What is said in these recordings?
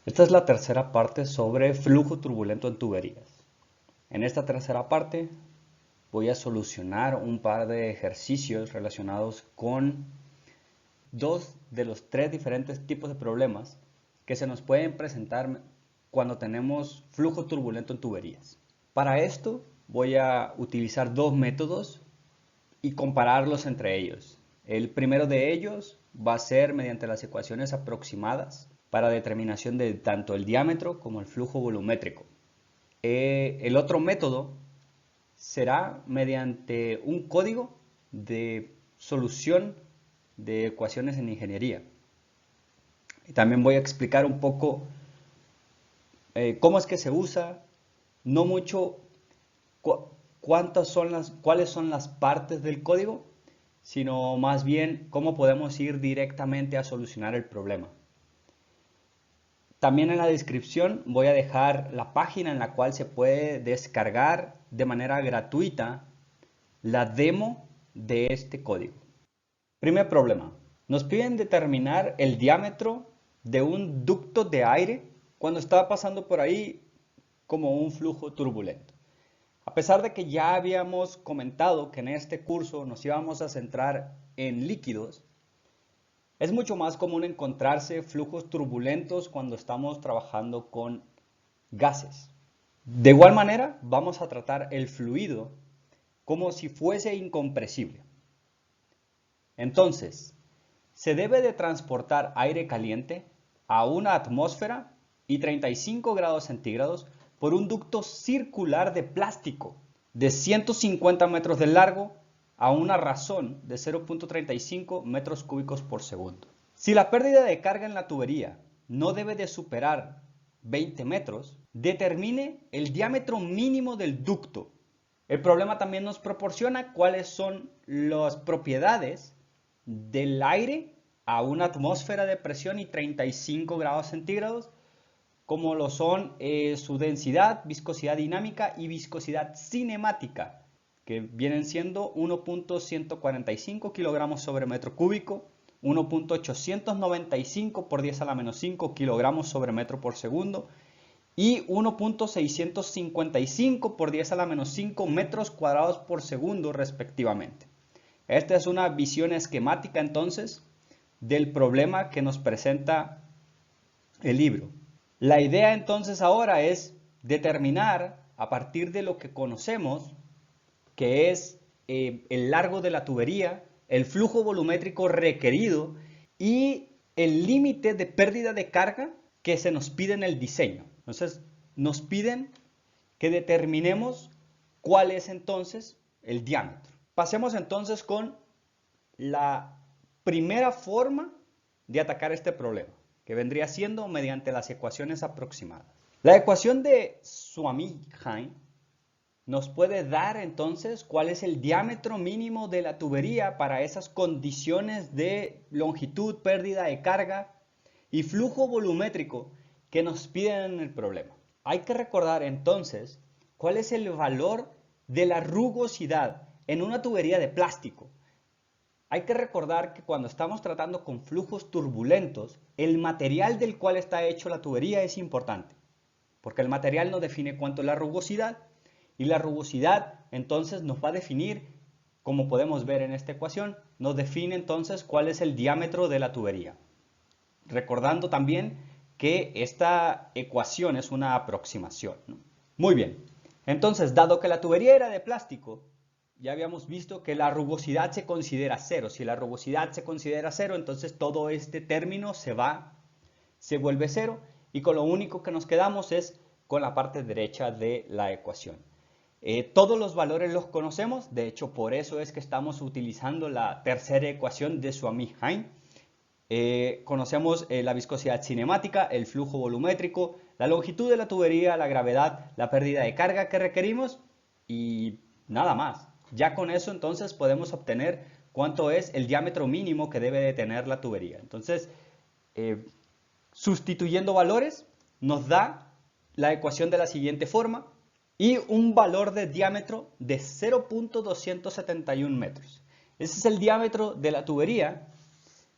Esta es la tercera parte sobre flujo turbulento en tuberías. En esta tercera parte voy a solucionar un par de ejercicios relacionados con dos de los tres diferentes tipos de problemas que se nos pueden presentar cuando tenemos flujo turbulento en tuberías. Para esto voy a utilizar dos métodos y compararlos entre ellos. El primero de ellos va a ser mediante las ecuaciones aproximadas para determinación de tanto el diámetro como el flujo volumétrico. El otro método será mediante un código de solución de ecuaciones en ingeniería. Y también voy a explicar un poco cómo es que se usa, no mucho cuáles son las partes del código, sino más bien cómo podemos ir directamente a solucionar el problema. También en la descripción voy a dejar la página en la cual se puede descargar de manera gratuita la demo de este código. Primer problema. Nos piden determinar el diámetro de un ducto de aire cuando está pasando por ahí como un flujo turbulento. A pesar de que ya habíamos comentado que en este curso nos íbamos a centrar en líquidos, es mucho más común encontrarse flujos turbulentos cuando estamos trabajando con gases. De igual manera, vamos a tratar el fluido como si fuese incompresible. Entonces, se debe de transportar aire caliente a una atmósfera y 35 grados centígrados por un ducto circular de plástico de 150 metros de largo a una razón de 0.35 metros cúbicos por segundo. Si la pérdida de carga en la tubería no debe de superar 20 metros, determine el diámetro mínimo del ducto. El problema también nos proporciona cuáles son las propiedades del aire a una atmósfera de presión y 35 grados centígrados, como lo son su densidad, viscosidad dinámica y viscosidad cinemática, que vienen siendo 1.145 kilogramos sobre metro cúbico, 1.895 por 10 a la menos 5 kilogramos sobre metro por segundo y 1.655 por 10 a la menos 5 metros cuadrados por segundo respectivamente. Esta es una visión esquemática entonces del problema que nos presenta el libro. La idea entonces ahora es determinar a partir de lo que conocemos, que es el largo de la tubería, el flujo volumétrico requerido y el límite de pérdida de carga que se nos pide en el diseño. Entonces, nos piden que determinemos cuál es entonces el diámetro. Pasemos entonces con la primera forma de atacar este problema, que vendría siendo mediante las ecuaciones aproximadas. La ecuación de Suomi-Hain nos puede dar entonces cuál es el diámetro mínimo de la tubería para esas condiciones de longitud, pérdida de carga y flujo volumétrico que nos piden en el problema. Hay que recordar entonces cuál es el valor de la rugosidad en una tubería de plástico. Hay que recordar que cuando estamos tratando con flujos turbulentos, el material del cual está hecho la tubería es importante, porque el material nos define cuánto es la rugosidad, y la rugosidad entonces nos va a definir, como podemos ver en esta ecuación, nos define entonces cuál es el diámetro de la tubería. Recordando también que esta ecuación es una aproximación, ¿no? Muy bien, entonces dado que la tubería era de plástico, ya habíamos visto que la rugosidad se considera cero. Si la rugosidad se considera cero, entonces todo este término se vuelve cero, y con lo único que nos quedamos es con la parte derecha de la ecuación. Todos los valores los conocemos, de hecho por eso es que estamos utilizando la tercera ecuación de Suomi-Hain. Conocemos la viscosidad cinemática, el flujo volumétrico, la longitud de la tubería, la gravedad, la pérdida de carga que requerimos y nada más. Ya con eso entonces podemos obtener cuánto es el diámetro mínimo que debe de tener la tubería. Entonces, sustituyendo valores nos da la ecuación de la siguiente forma y un valor de diámetro de 0.271 metros. Ese es el diámetro de la tubería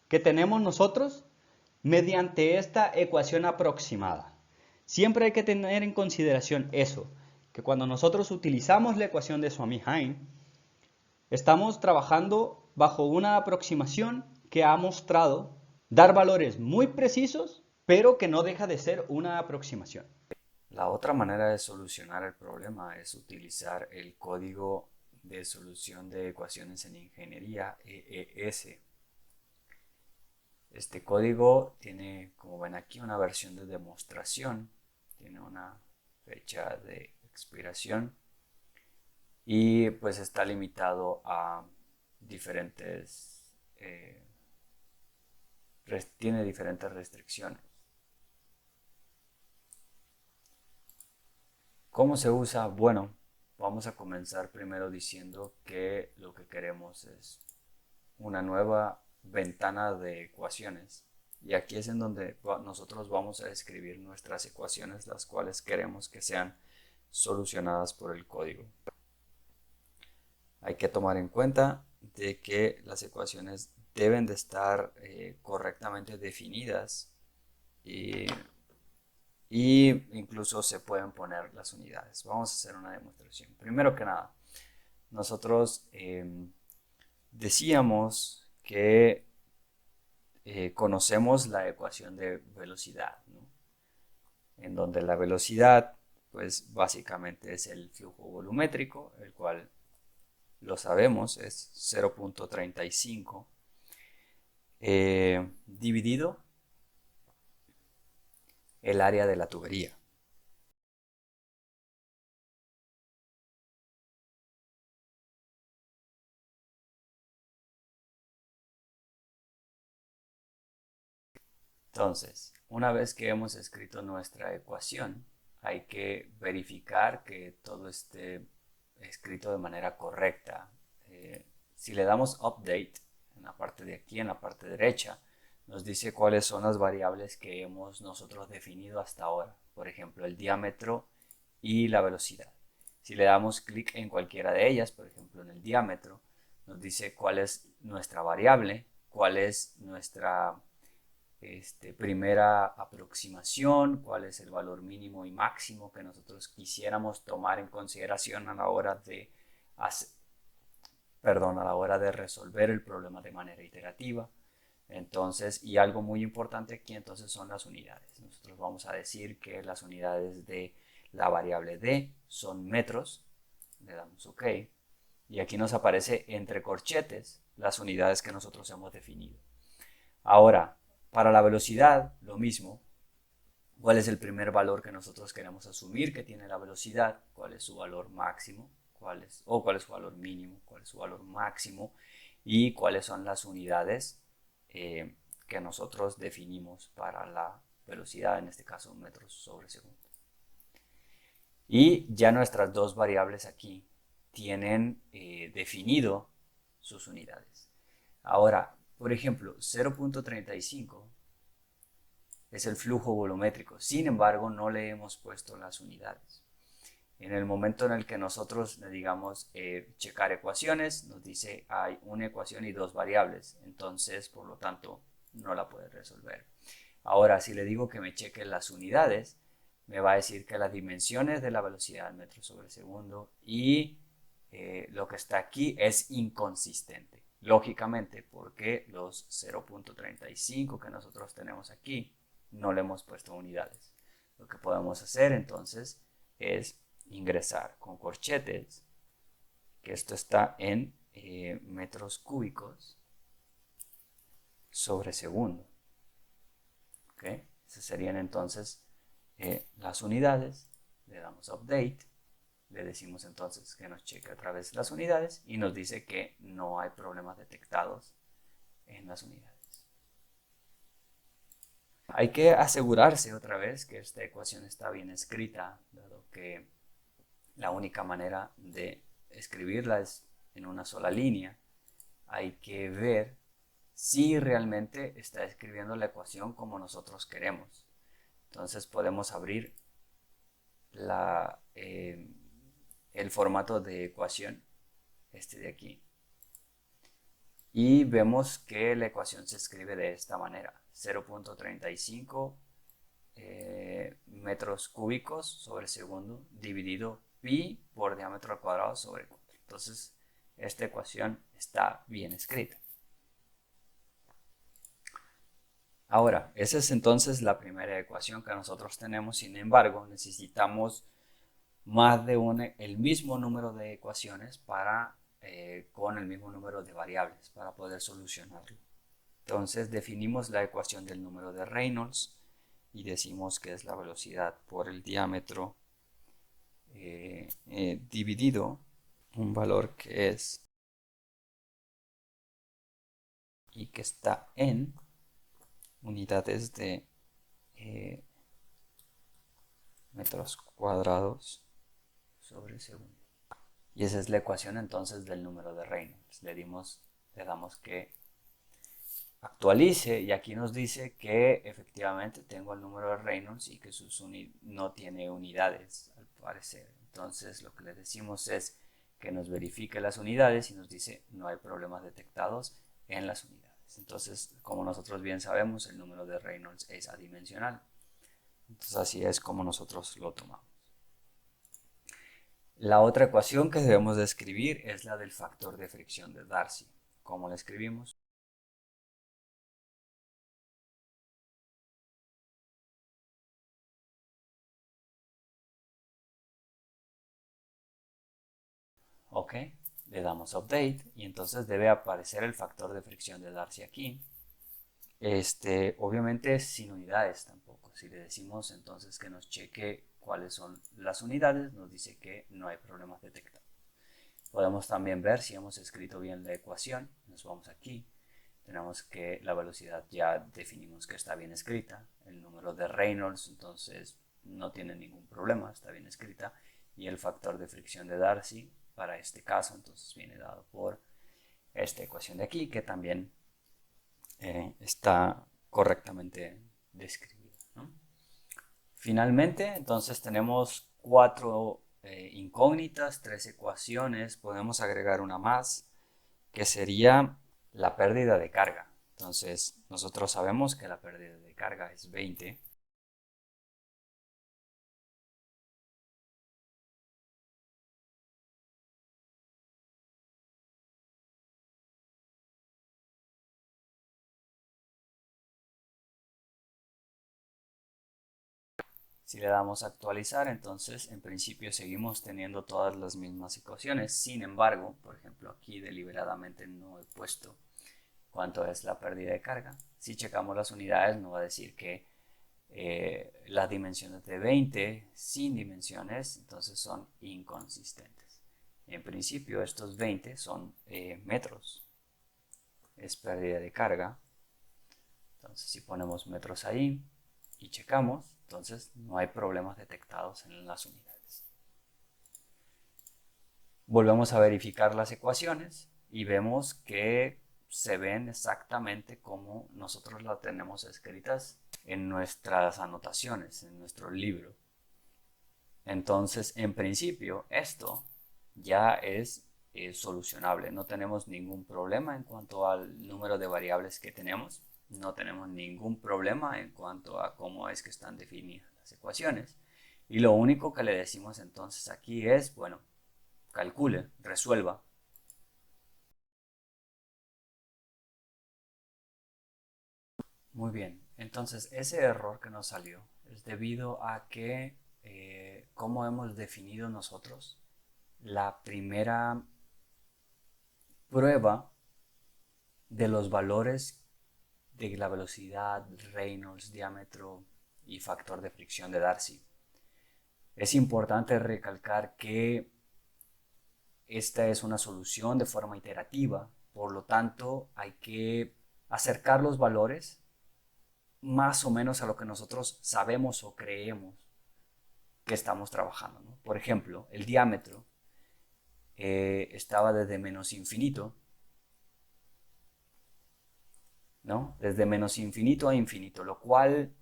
que tenemos nosotros mediante esta ecuación aproximada. Siempre hay que tener en consideración eso, que cuando nosotros utilizamos la ecuación de Suomi-Hain, estamos trabajando bajo una aproximación que ha mostrado dar valores muy precisos, pero que no deja de ser una aproximación. La otra manera de solucionar el problema es utilizar el código de solución de ecuaciones en ingeniería, EES. Este código tiene, como ven aquí, una versión de demostración, tiene una fecha de expiración y pues está limitado a diferentes, tiene diferentes restricciones. ¿Cómo se usa? Bueno, vamos a comenzar primero diciendo que lo que queremos es una nueva ventana de ecuaciones. Y aquí es en donde nosotros vamos a escribir nuestras ecuaciones, las cuales queremos que sean solucionadas por el código. Hay que tomar en cuenta de que las ecuaciones deben de estar correctamente definidas y incluso se pueden poner las unidades. Vamos a hacer una demostración. Primero que nada, nosotros decíamos que conocemos la ecuación de velocidad, ¿no? En donde la velocidad, pues básicamente es el flujo volumétrico, el cual lo sabemos, es 0.35 dividido el área de la tubería. Entonces, una vez que hemos escrito nuestra ecuación, hay que verificar que todo esté escrito de manera correcta. Si le damos update en la parte de aquí, en la parte derecha, nos dice cuáles son las variables que hemos nosotros definido hasta ahora. Por ejemplo, el diámetro y la velocidad. Si le damos clic en cualquiera de ellas, por ejemplo en el diámetro, nos dice cuál es nuestra variable, cuál es nuestra primera aproximación, cuál es el valor mínimo y máximo que nosotros quisiéramos tomar en consideración a la hora de a la hora de resolver el problema de manera iterativa. Entonces, y algo muy importante aquí entonces son las unidades. Nosotros vamos a decir que las unidades de la variable d son metros, le damos OK, y aquí nos aparece entre corchetes las unidades que nosotros hemos definido. Ahora, para la velocidad, lo mismo. ¿Cuál es el primer valor que nosotros queremos asumir que tiene la velocidad? ¿Cuál es su valor máximo? ¿Cuál es su valor mínimo? ¿Cuál es su valor máximo? Y cuáles son las unidades que nosotros definimos para la velocidad, en este caso metros sobre segundo. Y ya nuestras dos variables aquí tienen definido sus unidades. Ahora, por ejemplo, 0.35 es el flujo volumétrico. Sin embargo, no le hemos puesto las unidades. En el momento en el que nosotros le digamos checar ecuaciones, nos dice hay una ecuación y dos variables. Entonces, por lo tanto, no la puede resolver. Ahora, si le digo que me cheque las unidades, me va a decir que las dimensiones de la velocidad metros sobre segundo y lo que está aquí es inconsistente. Lógicamente, porque los 0.35 que nosotros tenemos aquí no le hemos puesto unidades. Lo que podemos hacer entonces es ingresar con corchetes, que esto está en metros cúbicos sobre segundo. ¿Okay? Esas serían entonces las unidades. Le damos update, le decimos entonces que nos cheque otra vez las unidades y nos dice que no hay problemas detectados en las unidades. Hay que asegurarse otra vez que esta ecuación está bien escrita, dado que la única manera de escribirla es en una sola línea. Hay que ver si realmente está escribiendo la ecuación como nosotros queremos. Entonces podemos abrir el formato de ecuación, este de aquí, y vemos que la ecuación se escribe de esta manera: 0.35 metros cúbicos sobre segundo dividido pi por diámetro al cuadrado sobre 4. Entonces, esta ecuación está bien escrita. Ahora, esa es entonces la primera ecuación que nosotros tenemos. Sin embargo, necesitamos más de el mismo número de ecuaciones con el mismo número de variables para poder solucionarlo. Entonces definimos la ecuación del número de Reynolds y decimos que es la velocidad por el diámetro dividido un valor que es y que está en unidades de metros cuadrados sobre segundo. Y esa es la ecuación entonces del número de Reynolds. Le damos que actualice y aquí nos dice que efectivamente tengo el número de Reynolds y que no tiene unidades al parecer. Entonces lo que le decimos es que nos verifique las unidades y nos dice no hay problemas detectados en las unidades. Entonces, como nosotros bien sabemos, el número de Reynolds es adimensional. Entonces así es como nosotros lo tomamos. La otra ecuación que debemos de escribir es la del factor de fricción de Darcy. ¿Cómo la escribimos? Ok, le damos update y entonces debe aparecer el factor de fricción de Darcy aquí. Obviamente sin unidades tampoco. Si le decimos entonces que nos cheque cuáles son las unidades, nos dice que no hay problemas detectados. Podemos también ver si hemos escrito bien la ecuación. Nos vamos aquí. Tenemos que la velocidad ya definimos que está bien escrita. El número de Reynolds entonces no tiene ningún problema, está bien escrita. Y el factor de fricción de Darcy para este caso entonces viene dado por esta ecuación de aquí, que también está correctamente describida, ¿no? Finalmente, entonces tenemos 4 incógnitas, 3 ecuaciones. Podemos agregar una más, que sería la pérdida de carga. Entonces, nosotros sabemos que la pérdida de carga es 20. Si le damos a actualizar, entonces en principio seguimos teniendo todas las mismas ecuaciones. Sin embargo, por ejemplo, aquí deliberadamente no he puesto cuánto es la pérdida de carga. Si checamos las unidades, nos va a decir que las dimensiones de 20 sin dimensiones, entonces son inconsistentes. En principio, estos 20 son metros. Es pérdida de carga. Entonces, si ponemos metros ahí y checamos, entonces no hay problemas detectados en las unidades. Volvemos a verificar las ecuaciones y vemos que se ven exactamente como nosotros las tenemos escritas en nuestras anotaciones, en nuestro libro. Entonces, en principio, esto ya es solucionable. No tenemos ningún problema en cuanto al número de variables que tenemos. No tenemos ningún problema en cuanto a cómo es que están definidas las ecuaciones. Y lo único que le decimos entonces aquí es, bueno, calcule, resuelva. Muy bien, entonces ese error que nos salió es debido a que, como hemos definido nosotros, la primera prueba de los valores de la velocidad, Reynolds, diámetro y factor de fricción de Darcy. Es importante recalcar que esta es una solución de forma iterativa, por lo tanto hay que acercar los valores más o menos a lo que nosotros sabemos o creemos que estamos trabajando, ¿no? Por ejemplo, el diámetro estaba desde menos infinito, ¿no? Desde menos infinito a infinito, lo cual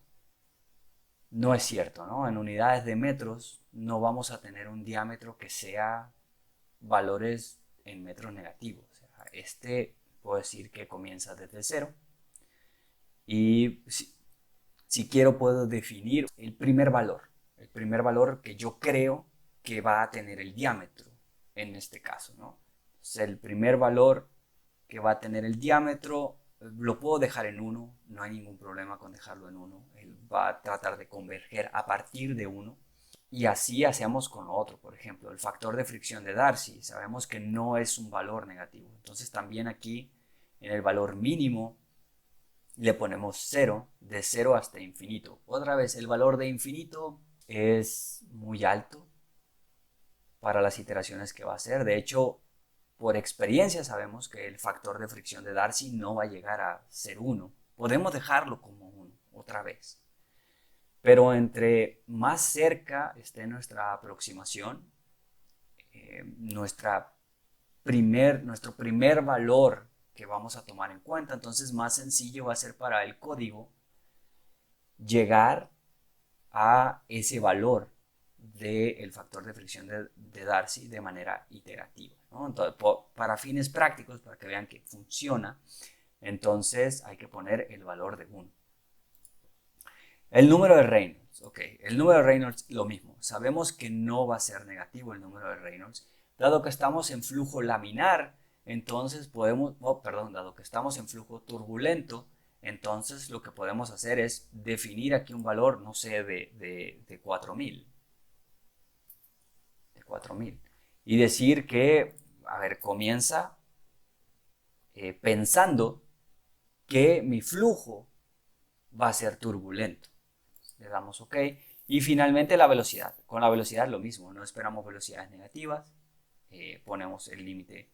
no es cierto, ¿no? En unidades de metros no vamos a tener un diámetro que sea valores en metros negativos. O sea, puedo decir que comienza desde 0. Y si quiero puedo definir el primer valor que yo creo que va a tener el diámetro en este caso, ¿no? Entonces, el primer valor que va a tener el diámetro lo puedo dejar en 1, no hay ningún problema con dejarlo en 1. Él va a tratar de converger a partir de 1. Y así hacemos con otro, por ejemplo, el factor de fricción de Darcy. Sabemos que no es un valor negativo. Entonces también aquí en el valor mínimo le ponemos 0, de 0 hasta infinito. Otra vez, el valor de infinito es muy alto para las iteraciones que va a hacer. De hecho, por experiencia sabemos que el factor de fricción de Darcy no va a llegar a ser 1. Podemos dejarlo como 1 otra vez. Pero entre más cerca esté nuestra aproximación, nuestro primer valor que vamos a tomar en cuenta, entonces más sencillo va a ser para el código llegar a ese valor del factor de fricción de Darcy de manera iterativa, ¿no? Entonces, para fines prácticos, para que vean que funciona, entonces hay que poner el valor de 1. El número de Reynolds, ok, el número de Reynolds lo mismo, sabemos que no va a ser negativo el número de Reynolds, dado que estamos en flujo laminar, entonces podemos, dado que estamos en flujo turbulento, entonces lo que podemos hacer es definir aquí un valor, no sé, de 4000. De 4000. Y decir que, a ver, comienza pensando que mi flujo va a ser turbulento. Le damos OK. Y finalmente la velocidad. Con la velocidad lo mismo, no esperamos velocidades negativas. Ponemos el límite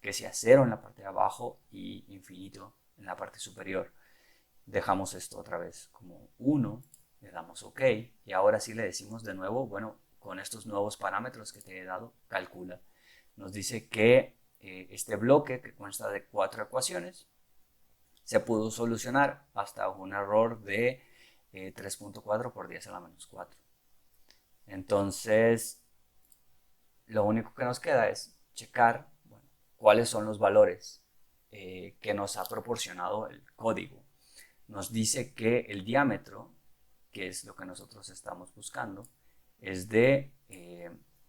que sea 0 en la parte de abajo y infinito en la parte superior. Dejamos esto otra vez como 1, le damos OK. Y ahora sí le decimos de nuevo, bueno, con estos nuevos parámetros que te he dado, calcula. Nos dice que este bloque, que consta de 4 ecuaciones, se pudo solucionar hasta un error de 3.4 por 10 a la menos 4. Entonces, lo único que nos queda es checar, bueno, cuáles son los valores que nos ha proporcionado el código. Nos dice que el diámetro, que es lo que nosotros estamos buscando, es de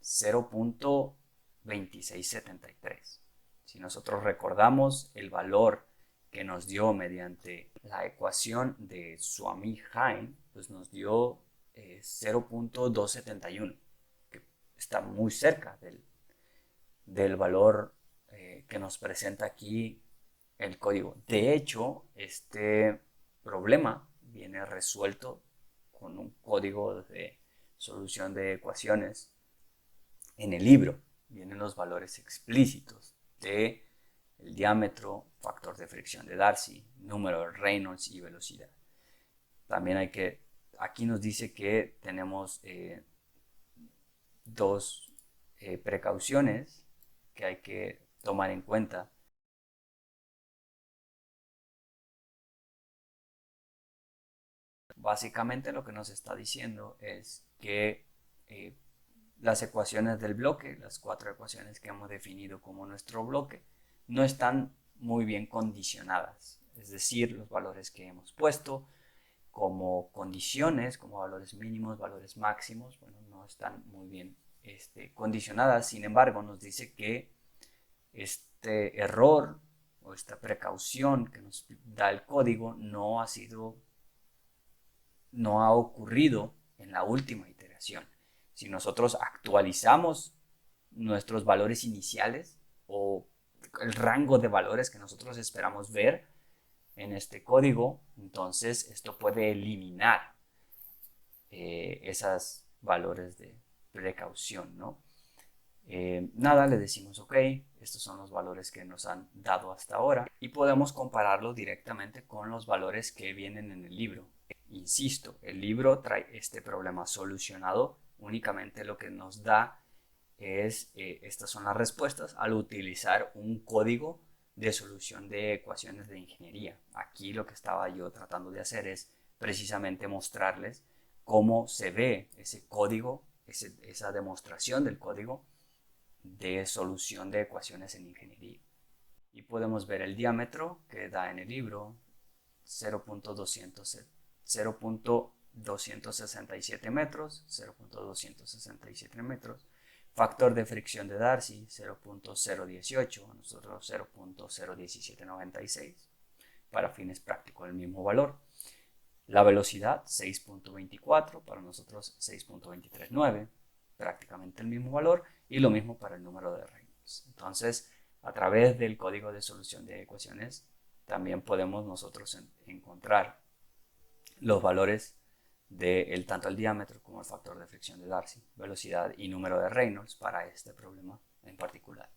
0.2673. Si nosotros recordamos el valor que nos dio mediante la ecuación de Suomi-Hain, pues nos dio 0.271, que está muy cerca del valor que nos presenta aquí el código. De hecho, este problema viene resuelto con un código de solución de ecuaciones en el libro. Vienen los valores explícitos de el diámetro, factor de fricción de Darcy, número de Reynolds y velocidad. También aquí nos dice que tenemos dos precauciones que hay que tomar en cuenta. Básicamente lo que nos está diciendo es que las ecuaciones del bloque, las 4 ecuaciones que hemos definido como nuestro bloque, no están muy bien condicionadas. Es decir, los valores que hemos puesto como condiciones, como valores mínimos, valores máximos, bueno, no están muy bien condicionadas. Sin embargo, nos dice que este error o esta precaución que nos da el código no ha ocurrido en la última iteración. Si nosotros actualizamos nuestros valores iniciales o el rango de valores que nosotros esperamos ver en este código, entonces esto puede eliminar esos valores de precaución, ¿no? Nada, le decimos OK, estos son los valores que nos han dado hasta ahora y podemos compararlo directamente con los valores que vienen en el libro. Insisto, el libro trae este problema solucionado, únicamente lo que nos da es, estas son las respuestas al utilizar un código de solución de ecuaciones de ingeniería. Aquí lo que estaba yo tratando de hacer es precisamente mostrarles cómo se ve ese código, esa demostración del código de solución de ecuaciones en ingeniería. y podemos ver el diámetro que da en el libro 0.267 metros, 0.267 metros. Factor de fricción de Darcy 0.018, nosotros 0.01796, para fines prácticos el mismo valor. La velocidad 6.24, para nosotros 6.239, prácticamente el mismo valor, y lo mismo para el número de Reynolds. Entonces, a través del código de solución de ecuaciones, también podemos nosotros encontrar los valores de tanto el diámetro como el factor de fricción de Darcy, velocidad y número de Reynolds para este problema en particular.